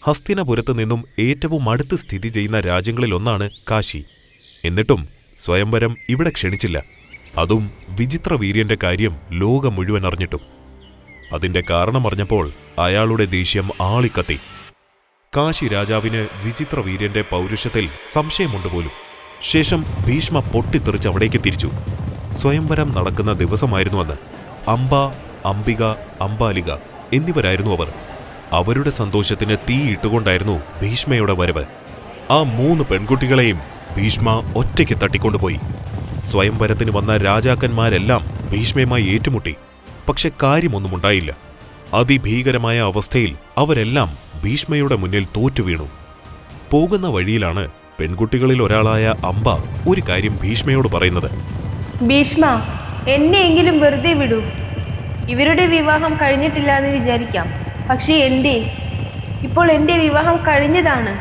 ഹസ്തിനപുരത്ത് നിന്നും ഏറ്റവും അടുത്ത് സ്ഥിതി ചെയ്യുന്ന രാജ്യങ്ങളിലൊന്നാണ് കാശി. എന്നിട്ടും സ്വയംവരം ഇവിടെ ക്ഷണിച്ചില്ല. അതും വിചിത്രവീര്യന്റെ കാര്യം ലോകം മുഴുവൻ അറിഞ്ഞിട്ടും. അതിന്റെ കാരണമറിഞ്ഞപ്പോൾ അയാളുടെ ദേഷ്യം ആളിക്കത്തി. കാശി രാജാവിന് വിചിത്രവീര്യന്റെ പൗരുഷത്തിൽ സംശയമുണ്ടുപോലും. ശേഷം ഭീഷ്മ പൊട്ടിത്തെറിച്ച് അവിടേക്ക് തിരിച്ചു. സ്വയംവരം നടക്കുന്ന ദിവസമായിരുന്നു അന്ന്. അംബ, അംബിക, അംബാലിക എന്നിവരായിരുന്നു അവർ. അവരുടെ സന്തോഷത്തിന് തീയിട്ടുകൊണ്ടായിരുന്നു ഭീഷ്മയുടെ വരവ്. ആ 3 പെൺകുട്ടികളെയും ഭീഷ്മ ഒറ്റയ്ക്ക് തട്ടിക്കൊണ്ടുപോയി. സ്വയംവരത്തിന് വന്ന രാജാക്കന്മാരെല്ലാം ഭീഷ്മയുമായി ഏറ്റുമുട്ടി. പക്ഷെ കാര്യമൊന്നുമുണ്ടായില്ല. അതിഭീകരമായ അവസ്ഥയിൽ അവരെല്ലാം ഭീഷ്മയുടെ മുന്നിൽ തോറ്റുവീണു. പോകുന്ന വഴിയിലാണ് പെൺകുട്ടികളിൽ ഒരാളായ അംബ ഒരു കാര്യം ഭീഷ്മയോട് പറയുന്നത്. ഭീഷ്മ, എന്നെയെങ്കിലും വെറുതെ വിടൂ. ഇവരുടെ വിവാഹം കഴിഞ്ഞിട്ടില്ല എന്ന് വിചാരിക്കാം. പക്ഷേ ഇപ്പോൾ എൻ്റെ വിവാഹം കഴിഞ്ഞതാണ്.